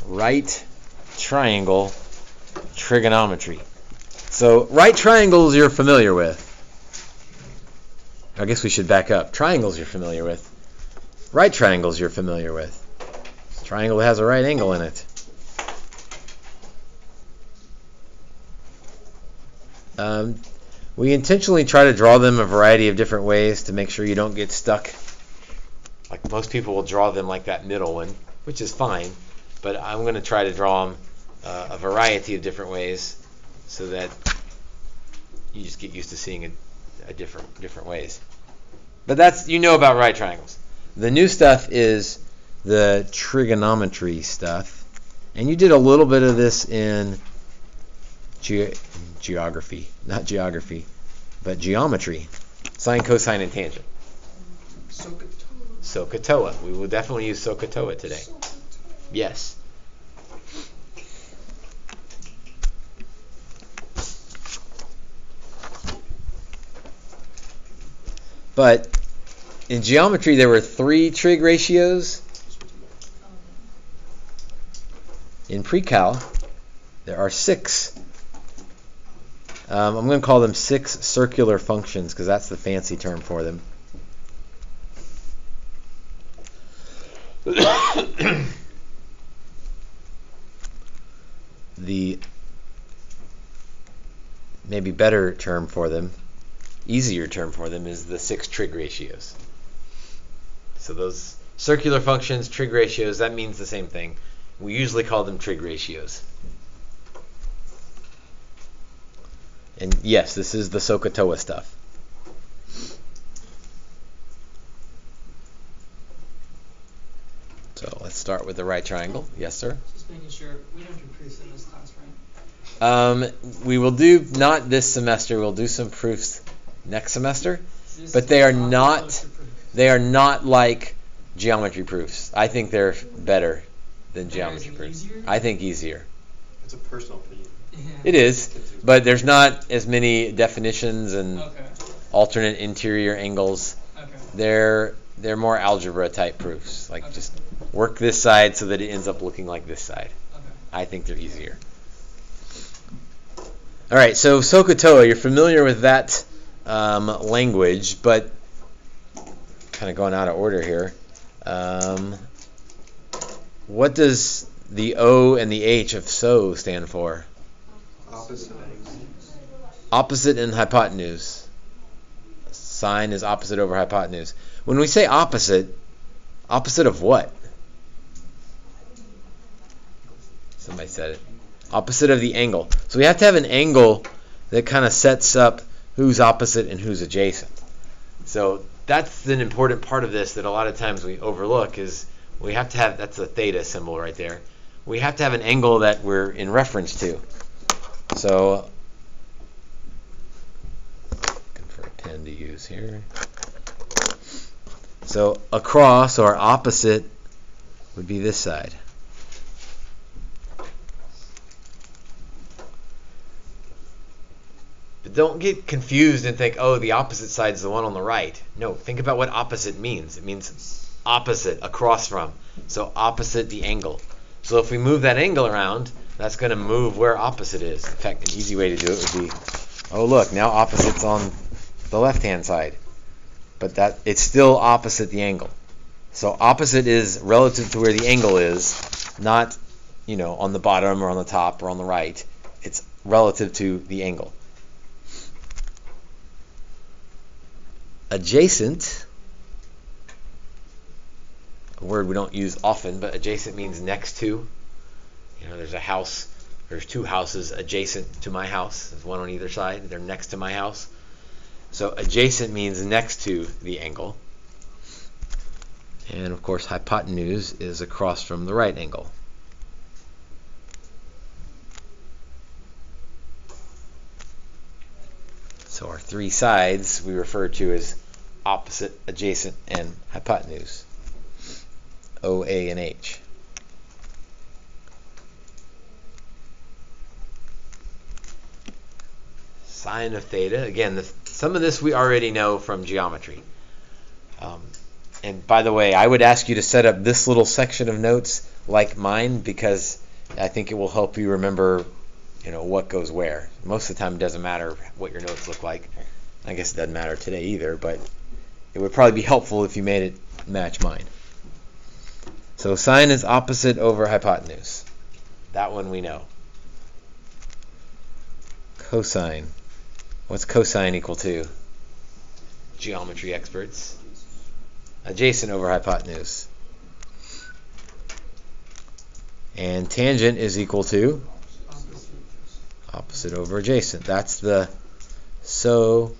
right triangle trigonometry. So right triangles you're familiar with. I guess we should back up. Triangles you're familiar with. Right triangles you're familiar with. Triangle has a right angle in it. We intentionally try to draw them a variety of different ways to make sure you don't get stuck. Like most people will draw them like that middle one, which is fine, but I'm going to try to draw them a variety of different ways so that you just get used to seeing it different ways. But that's, you know about right triangles. The new stuff is the trigonometry stuff, and you did a little bit of this in geography, not geography, but geometry, sine, cosine, and tangent. SOHCAHTOA. We will definitely use SOHCAHTOA today. Yes. But in geometry, there were 3 trig ratios. In pre-cal, there are 6. I'm going to call them 6 circular functions because that's the fancy term for them. The maybe better term for them, easier term for them, is the 6 trig ratios. So those circular functions, trig ratios, that means the same thing. We usually call them trig ratios. And yes, this is the SOHCAHTOA stuff. So let's start with the right triangle. Yes, sir? Just making sure we don't do proofs in this class, right? We will do, not this semester, we'll do some proofs next semester, but they are not like geometry proofs. I think they're better than geometry proofs. Easier? I think easier. It's a personal opinion. Yeah. It is, but there's not as many definitions and alternate interior angles. Okay. They're more algebra type proofs. Like just work this side so that it ends up looking like this side. Okay. I think they're easier. All right, so SOHCAHTOA, you're familiar with that language, but kind of going out of order here. What does the O and the H of SO stand for? Opposite and hypotenuse. Sine is opposite over hypotenuse. When we say opposite of what? Somebody said it. Opposite of the angle. So we have to have an angle that kind of sets up who's opposite and who's adjacent. So that's an important part of this that a lot of times we overlook, is we have to have, that's the theta symbol right there. We have to have an angle that we're in reference to. So, looking for a pen to use here. So across, or opposite, would be this side. But don't get confused and think, oh, the opposite side is the one on the right. No, think about what opposite means. It means opposite, across from. So opposite the angle. So if we move that angle around, that's going to move where opposite is. In fact, an easy way to do it would be, oh look, now opposite's on the left-hand side. But that it's still opposite the angle. So opposite is relative to where the angle is, not, on the bottom or on the top or on the right. It's relative to the angle. Adjacent, a word we don't use often, but adjacent means next to. There's a house, there's 2 houses adjacent to my house. There's one on either side. They're next to my house. So adjacent means next to the angle. And of course, hypotenuse is across from the right angle. So our 3 sides we refer to as opposite, adjacent, and hypotenuse. O, A, and H. Sine of theta. Again, some of this we already know from geometry. And by the way, I would ask you to set up this little section of notes like mine because I think it will help you remember, what goes where. Most of the time, it doesn't matter what your notes look like. I guess it doesn't matter today either, but it would probably be helpful if you made it match mine. So sine is opposite over hypotenuse. That one we know. Cosine. What's cosine equal to? Geometry experts. Adjacent over hypotenuse. And tangent is equal to? Opposite over adjacent. That's the SOHCAHTOA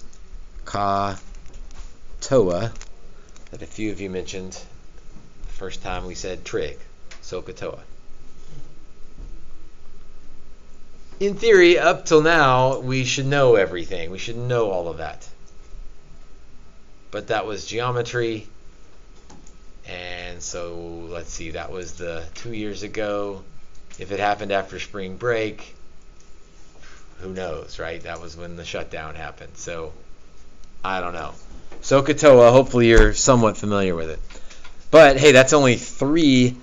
that a few of you mentioned the first time we said trig. SOHCAHTOA. In theory, up till now, we should know everything. We should know all of that. But that was geometry. And so, let's see, that was the 2 years ago. If it happened after spring break, who knows, right? That was when the shutdown happened. So, I don't know. SOHCAHTOA, hopefully you're somewhat familiar with it. But, hey, that's only 3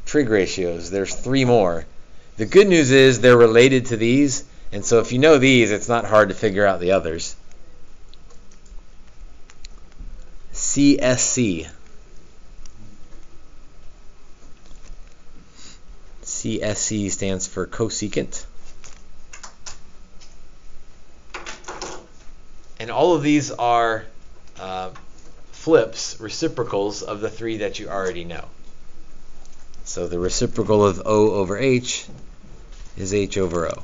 trig ratios. There's 3 more. The good news is they're related to these, and so if you know these, it's not hard to figure out the others. CSC. CSC stands for cosecant. And all of these are flips, reciprocals of the 3 that you already know. So the reciprocal of O over H is H over O.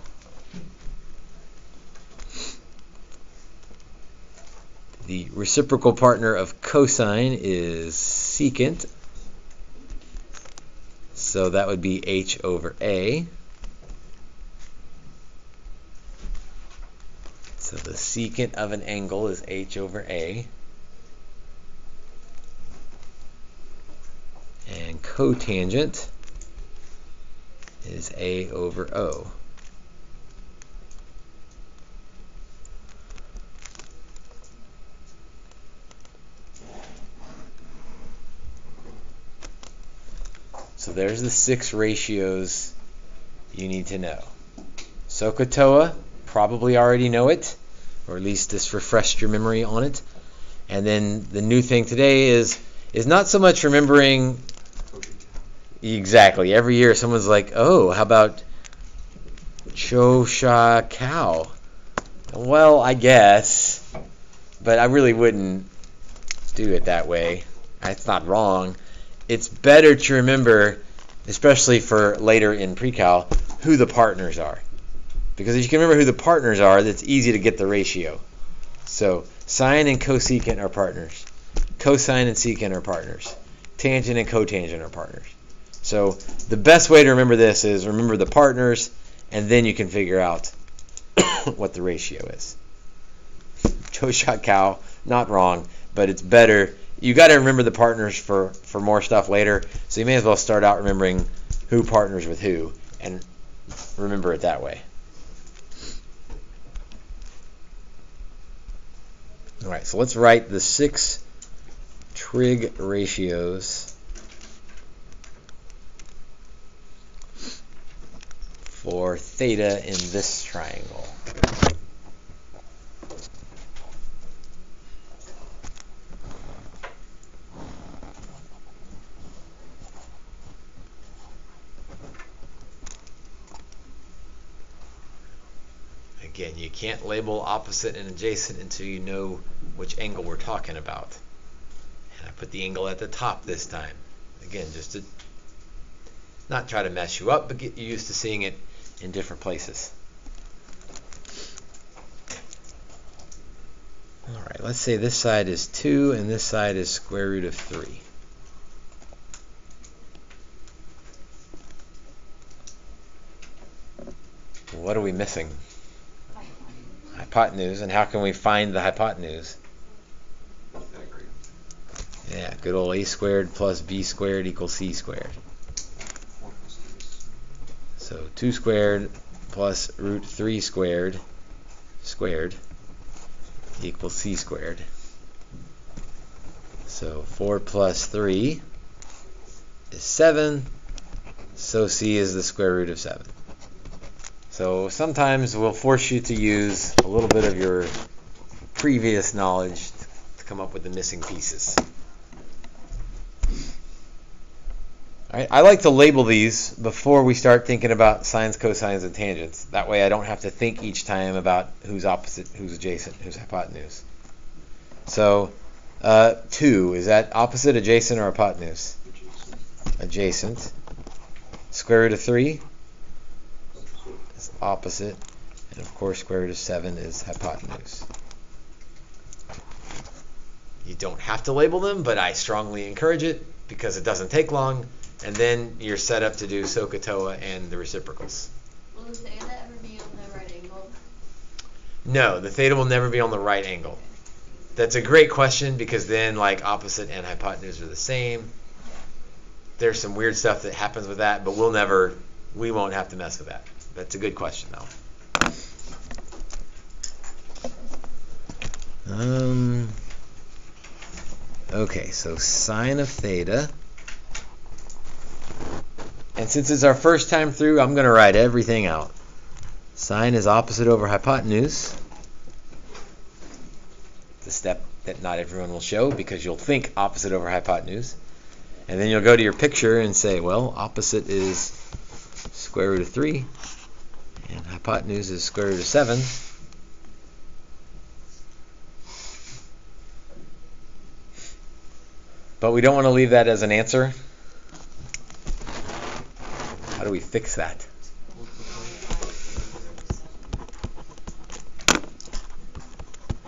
The reciprocal partner of cosine is secant. So that would be H over A. So the secant of an angle is H over A. And cotangent is A over O. So there's the 6 ratios you need to know. SOHCAHTOA, probably already know it, or at least just refreshed your memory on it. And then the new thing today is not so much remembering exactly. Every year someone's like, oh, how about Chosha cow? Well, I guess, but I really wouldn't do it that way. It's not wrong. It's better to remember, especially for later in pre-cal, who the partners are. Because if you can remember who the partners are, that's easy to get the ratio. So sine and cosecant are partners. Cosine and secant are partners. Tangent and cotangent are partners. So the best way to remember this is remember the partners, and then you can figure out what the ratio is. Joe shot cow, not wrong, but it's better. You got to remember the partners for more stuff later, so you may as well start out remembering who partners with who, and remember it that way. All right, so let's write the 6 trig ratios for theta in this triangle. Again, you can't label opposite and adjacent until you know which angle we're talking about. And I put the angle at the top this time. Again, just to not try to mess you up, but get you used to seeing it in different places. All right, let's say this side is 2 and this side is square root of 3. What are we missing? Hypotenuse, and how can we find the hypotenuse? Yeah, good old a squared plus b squared equals c squared. So 2 squared plus root 3 squared equals c squared. So 4 plus 3 is 7, So C is the square root of 7. So sometimes we'll force you to use a little bit of your previous knowledge to come up with the missing pieces. All right, I like to label these before we start thinking about sines, cosines, and tangents. That way I don't have to think each time about who's opposite, who's adjacent, who's hypotenuse. So 2, is that opposite, adjacent, or hypotenuse? Adjacent. Square root of 3 is opposite. And of course, square root of 7 is hypotenuse. You don't have to label them, but I strongly encourage it because it doesn't take long. And then you're set up to do SOHCAHTOA and the reciprocals. Will the theta ever be on the right angle? No, the theta will never be on the right angle. That's a great question because then like opposite and hypotenuse are the same. There's some weird stuff that happens with that, but we won't have to mess with that. That's a good question though. Okay, so sine of theta. And since it's our first time through, I'm going to write everything out. Sine is opposite over hypotenuse. It's a step that not everyone will show because you'll think opposite over hypotenuse. And then you'll go to your picture and say, well, opposite is square root of 3. And hypotenuse is square root of 7. But we don't want to leave that as an answer. How do we fix that?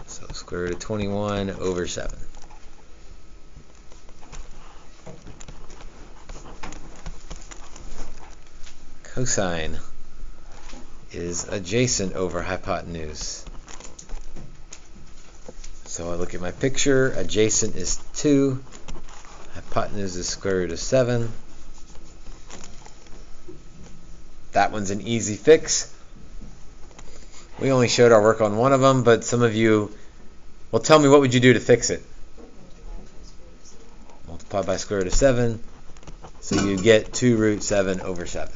So square root of 21 over 7. Cosine is adjacent over hypotenuse. So I look at my picture. Adjacent is 2. Hypotenuse is square root of 7. That one's an easy fix. We only showed our work on one of them, but some of you, well, tell me, what would you do to fix it? Multiply by square root of 7. So you get 2 root 7 over 7.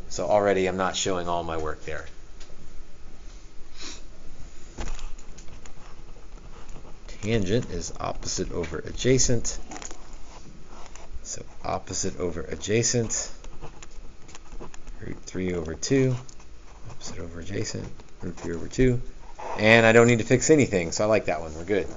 So already I'm not showing all my work there. Tangent is opposite over adjacent. So opposite over adjacent. Root 3 over 2. Opposite over adjacent. Root 3 over 2. And I don't need to fix anything, so I like that one. We're good.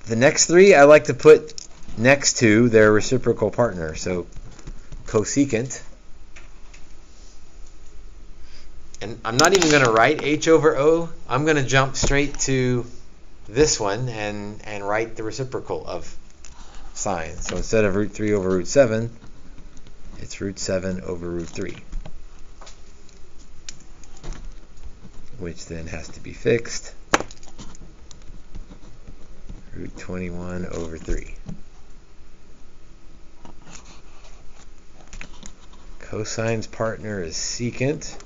The next three I like to put next to their reciprocal partner. So cosecant. And I'm not even going to write h over o. I'm going to jump straight to this one and write the reciprocal of sine. So instead of root 3 over root 7, it's root 7 over root 3. Which then has to be fixed. Root 21 over 3. Cosine's partner is secant.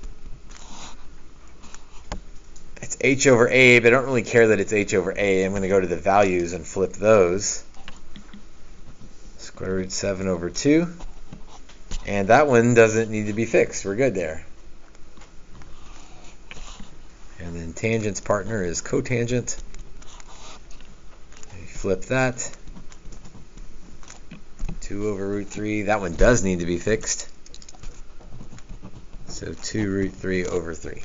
It's h over a, but I don't really care that it's h over a. I'm going to go to the values and flip those. Square root 7 over 2. And that one doesn't need to be fixed. We're good there. And then tangent's partner is cotangent. We flip that. 2 over root 3. That one does need to be fixed. So 2 root 3 over 3.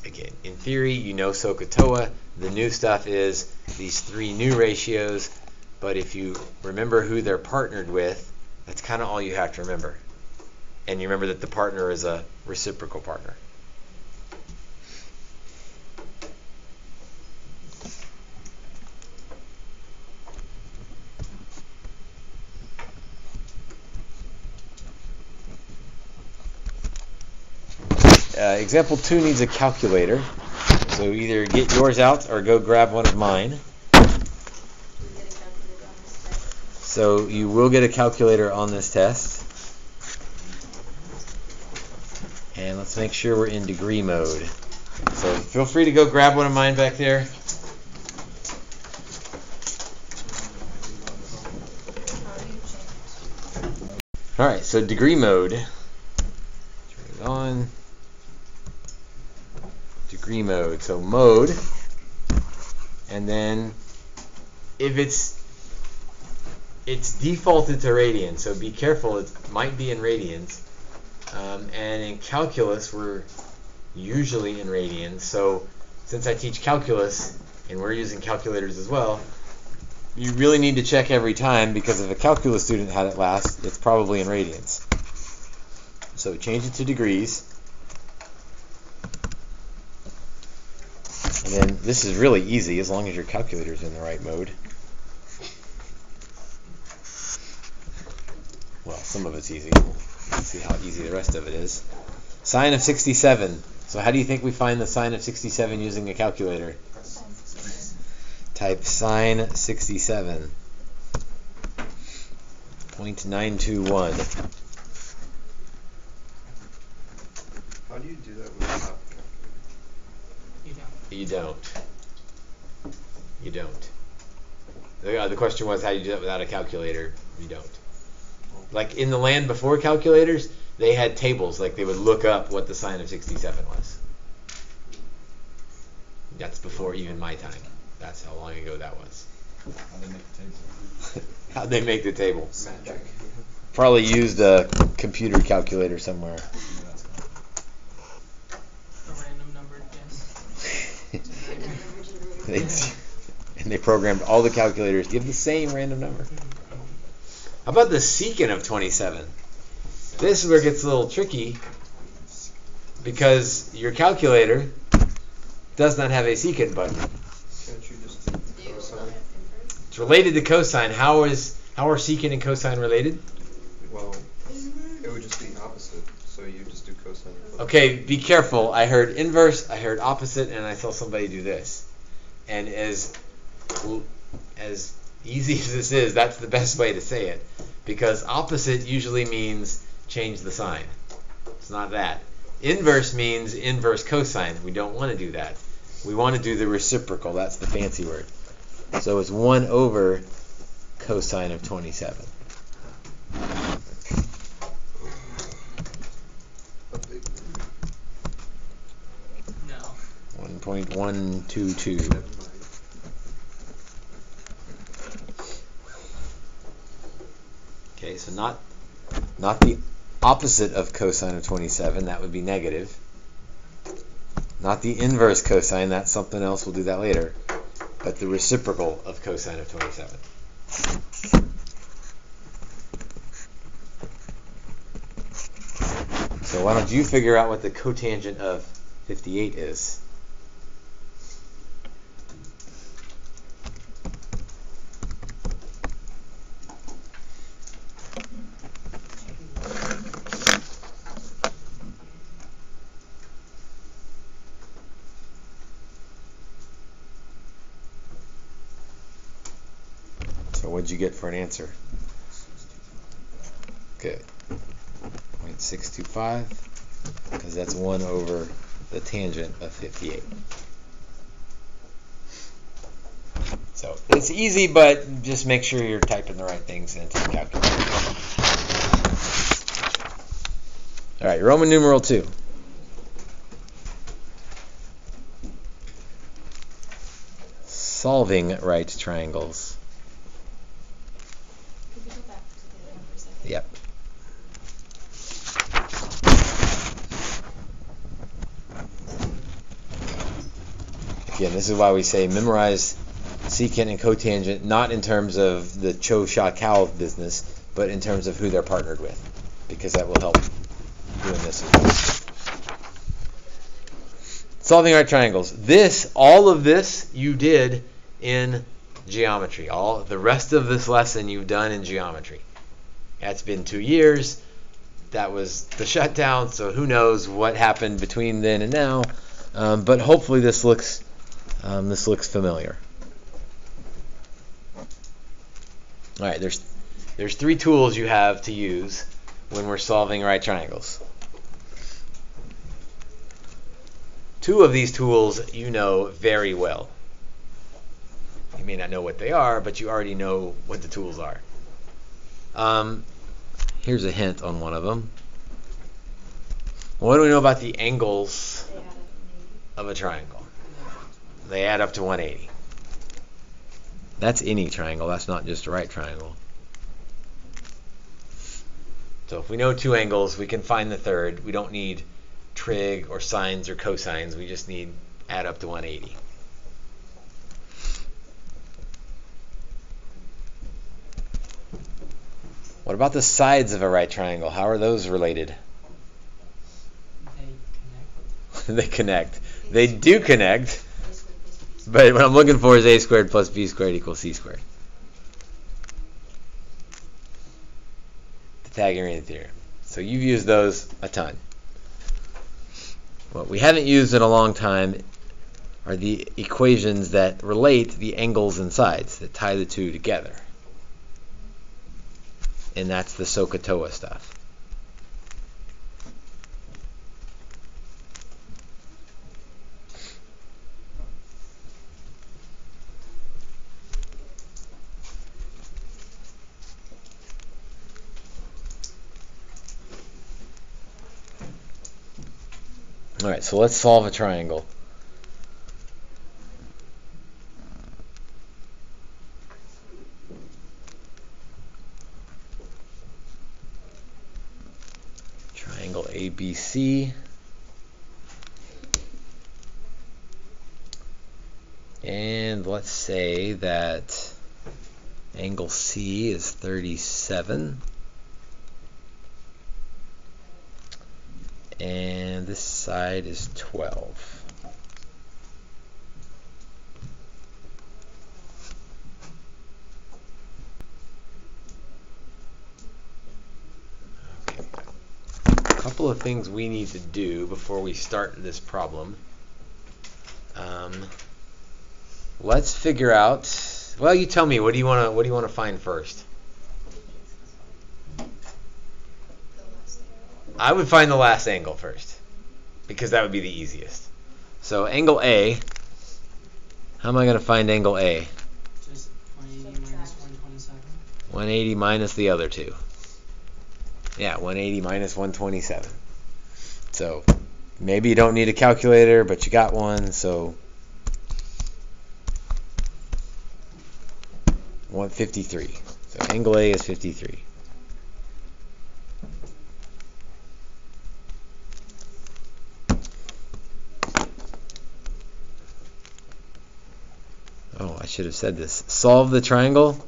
Again, in theory, you know SOHCAHTOA. The new stuff is these three new ratios. But if you remember who they're partnered with, that's kind of all you have to remember. And you remember that the partner is a reciprocal partner. Example 2 needs a calculator. So either get yours out or go grab one of mine. So you will get a calculator on this test. And let's make sure we're in degree mode. So feel free to go grab one of mine back there. All right, so degree mode. Turn it on. Degree mode. So mode, and then if it's defaulted to radians, so be careful. It might be in radians, and in calculus we're usually in radians. So since I teach calculus and we're using calculators as well, you really need to check every time, because if a calculus student had it last, it's probably in radians. So change it to degrees. And then this is really easy as long as your calculator's in the right mode. Well, some of it's easy. Let's see how easy the rest of it is. Sine of 67. So how do you think we find the sine of 67 using a calculator? Type sine 67. 0.921. How do you do that without a calculator? You don't. You don't. The question was, how do you do that without a calculator? You don't. Like in the land before calculators, they had tables. Like they would look up what the sine of 67 was. That's before even my time. That's how long ago that was. How'd they make the table? How'd they make the table? Magic. Probably used a computer calculator somewhere. A random numbered guess. And they programmed all the calculators to give the same random number. How about the secant of 27? This is where it gets a little tricky, because your calculator does not have a secant button. Can't you just do cosine? It's related to cosine. How are secant and cosine related? Well, it would just be opposite. So you just do cosine. Okay, be careful. I heard inverse, I heard opposite, and I saw somebody do this. And as easy as this is, that's the best way to say it. Because opposite usually means change the sign. It's not that. Inverse means inverse cosine. We don't want to do that. We want to do the reciprocal. That's the fancy word. So it's 1 over cosine of 27. No. 1.122. Okay, so not the opposite of cosine of 27. That would be negative. Not the inverse cosine. That's something else. We'll do that later. But the reciprocal of cosine of 27. So why don't you figure out what the cotangent of 58 is? So what'd you get for an answer? Good. 0.625, because that's 1 over the tangent of 58. So it's easy, but just make sure you're typing the right things into the calculator. All right, Roman numeral 2. Solving right triangles. Could we go back to the other one for a second? Yep. Again, this is why we say memorize secant and cotangent, not in terms of the Cho Sha Cow business, but in terms of who they're partnered with, because that will help doing this as well. Solving right triangles. All of this you did in geometry. All the rest of this lesson you've done in geometry. It's been 2 years. That was the shutdown, so who knows what happened between then and now. But hopefully this looks familiar. All right, there's 3 tools you have to use when we're solving right triangles. Two of these tools you know very well. You may not know what they are, but you already know what the tools are. Here's a hint on one of them. What do we know about the angles of a triangle? They add up to 180. That's any triangle. That's not just a right triangle. So if we know two angles, we can find the third. We don't need trig or sines or cosines. We just need add up to 180. What about the sides of a right triangle? How are those related? They connect. They do connect, but what I'm looking for is a squared plus b squared equals c squared. Pythagorean theorem. So you've used those a ton. What we haven't used in a long time are the equations that relate the angles and sides, that tie the two together. And that's the SOHCAHTOA stuff. All right, so let's solve a triangle. Triangle ABC. And let's say that angle C is 37. And this side is 12. Okay. A couple of things we need to do before we start this problem. Let's figure out. Well, you tell me. What do you want to find first? I would find the last angle first, because that would be the easiest. So angle A, how am I going to find angle A? Just 180 minus 127. 180 minus the other two. Yeah, 180 minus 127. So maybe you don't need a calculator, but you got one, so 153. So angle A is 53. Oh, I should have said this. Solve the triangle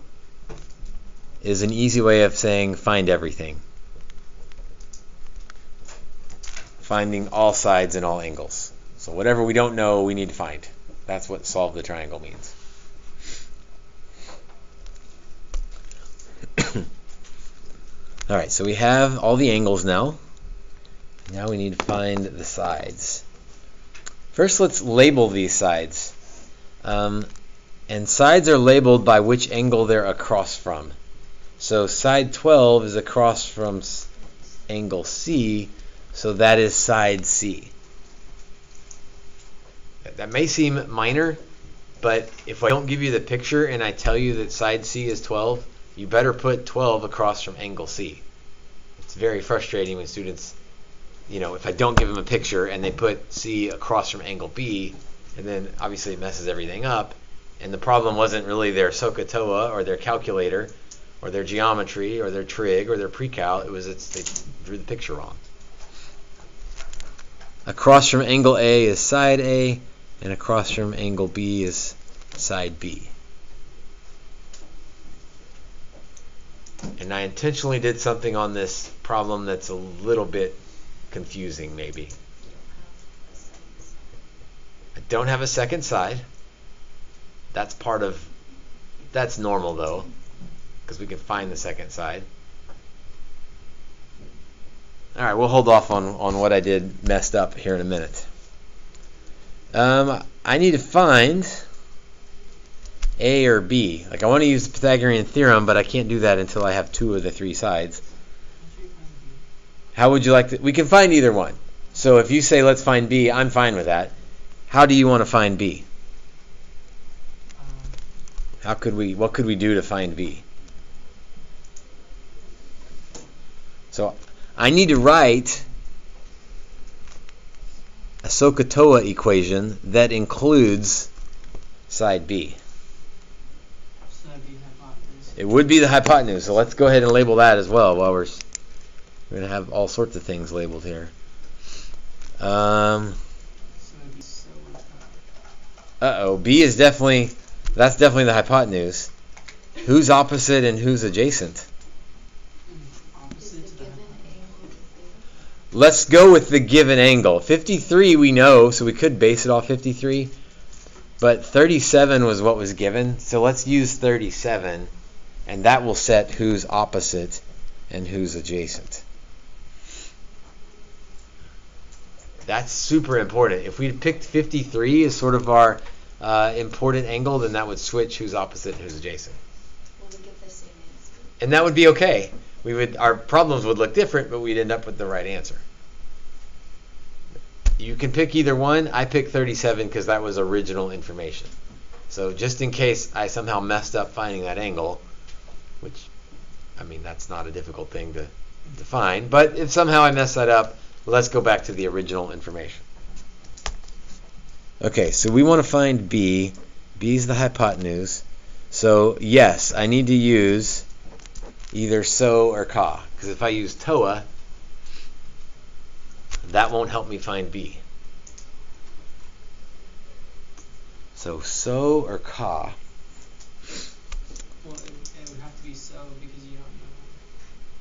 is an easy way of saying find everything. Finding all sides and all angles. So whatever we don't know, we need to find. That's what solve the triangle means. All right, so we have all the angles now. Now we need to find the sides. First, let's label these sides. And sides are labeled by which angle they're across from. So side 12 is across from angle C, so that is side C. That may seem minor, but if I don't give you the picture and I tell you that side C is 12, you better put 12 across from angle C. It's very frustrating when students, if I don't give them a picture and they put C across from angle B, and then obviously it messes everything up. And the problem wasn't really their SOHCAHTOA or their calculator or their geometry or their trig or their pre-cal. It was they drew the picture wrong. Across from angle A is side A, and across from angle B is side B. And I intentionally did something on this problem that's a little bit confusing, maybe. I don't have a second side. That's normal though, because we can find the second side. All right, we'll hold off on what I did messed up here in a minute. I need to find A or B. Like I want to use the Pythagorean theorem, but I can't do that until I have two of the three sides. How would you like to? We can find either one. So if you say let's find B, I'm fine with that. How do you want to find b? Um, What could we do to find b? So I need to write a SOHCAHTOA equation that includes side b. so that'd be hypotenuse. It would be the hypotenuse, so let's go ahead and label that as well while we're going to have all sorts of things labeled here. So it'd be so B is that's definitely the hypotenuse. Who's opposite and who's adjacent? opposite to the hypotenuse. Let's go with the given angle. 53 we know, so we could base it off 53. But 37 was what was given, so let's use 37, and that will set who's opposite and who's adjacent. That's super important. If we picked 53 as sort of our important angle, then that would switch who's opposite and who's adjacent. Well, we get the same answer. And that would be okay. Our problems would look different, but we'd end up with the right answer. You can pick either one. I picked 37 because that was original information. So just in case I somehow messed up finding that angle, which, I mean, that's not a difficult thing to find, but if somehow I mess that up, let's go back to the original information. Okay, so we want to find b. B is the hypotenuse. So yes, I need to use either SO or CA, because if I use TOA, that won't help me find b. So SO or CA. Well, it would have to be so because you don't know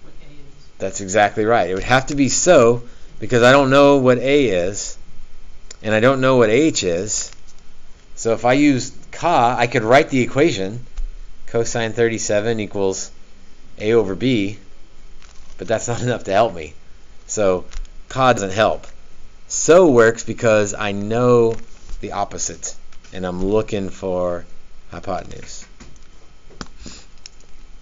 what A is. That's exactly right. It would have to be SO because I don't know what A is, and I don't know what H is. So if I use CA, I could write the equation. Cosine 37 equals A over B, but that's not enough to help me. So CA doesn't help. SO works because I know the opposite, and I'm looking for hypotenuse.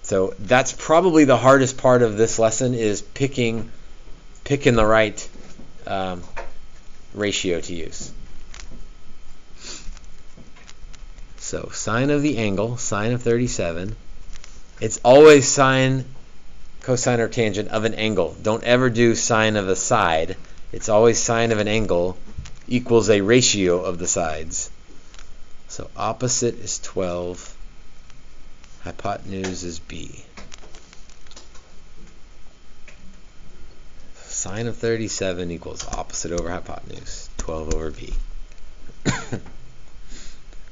So that's probably the hardest part of this lesson, is picking the right ratio to use. So sine of the angle, sine of 37, it's always sine, cosine, or tangent of an angle. Don't ever do sine of a side. It's always sine of an angle equals a ratio of the sides. So opposite is 12, hypotenuse is b. Sine of 37 equals opposite over hypotenuse, 12 over b.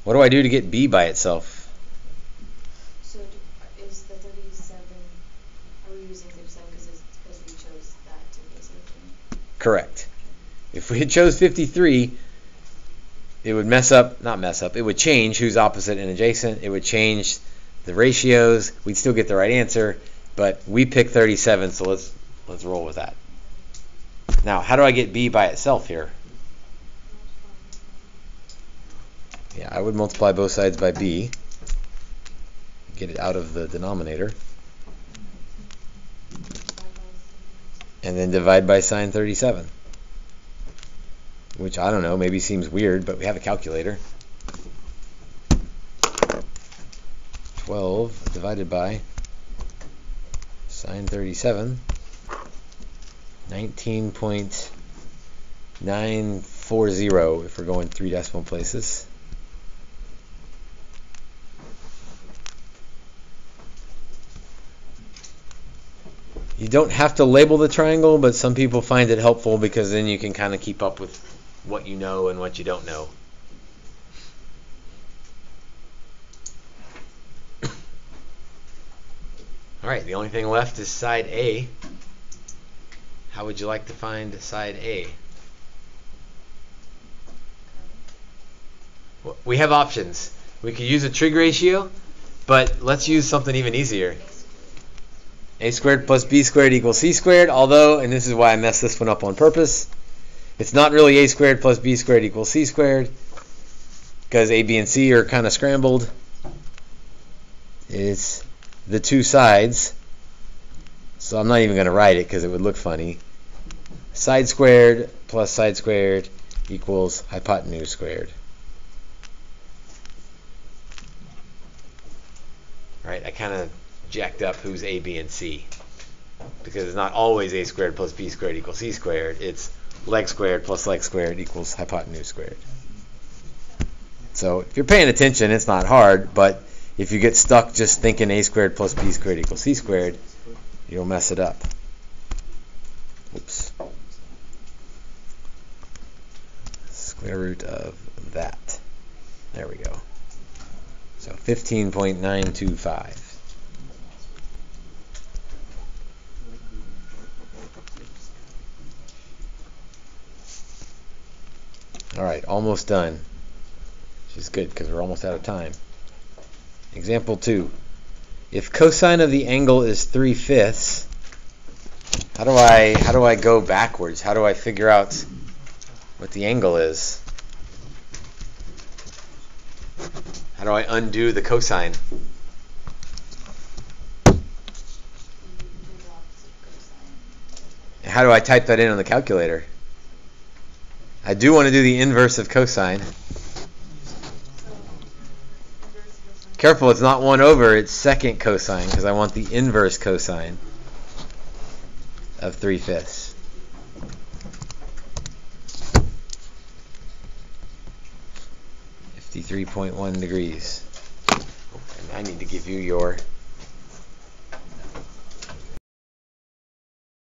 What do I do to get b by itself? So is the 37, are we using 37 because we chose that to base everything? Correct. If we had chose 53, it would it would change who's opposite and adjacent. It would change the ratios. We'd still get the right answer, but we picked 37, so let's roll with that. Now, how do I get b by itself here? Yeah, I would multiply both sides by b, get it out of the denominator, and then divide by sine 37, which I don't know, maybe seems weird, but we have a calculator. 12 divided by sine 37, 19.940 if we're going 3 decimal places. You don't have to label the triangle, but some people find it helpful because then you can kind of keep up with what you know and what you don't know. All right, the only thing left is side A. How would you like to find side A? Well, we have options. We could use a trig ratio, but let's use something even easier. A squared plus b squared equals c squared, although, and this is why I messed this one up on purpose, it's not really a squared plus b squared equals c squared, because a, b, and c are kind of scrambled. It's the two sides, so I'm not even going to write it because it would look funny. Side squared plus side squared equals hypotenuse squared. Right, I kind of jacked up who's A, B, and C. Because it's not always a squared plus b squared equals c squared. It's leg squared plus leg squared equals hypotenuse squared. So if you're paying attention, it's not hard, but if you get stuck just thinking a squared plus b squared equals c squared, you'll mess it up. Oops. Square root of that. There we go. So 15.925. All right, almost done. Which is good because we're almost out of time. Example 2. If cosine of the angle is 3/5, how do I go backwards? How do I figure out what the angle is? How do I undo the cosine? How do I type that in on the calculator? I do want to do the inverse of cosine. Careful, it's not 1 over, it's secant cosine, because I want the inverse cosine of 3/5. .1 degrees. I need to give you your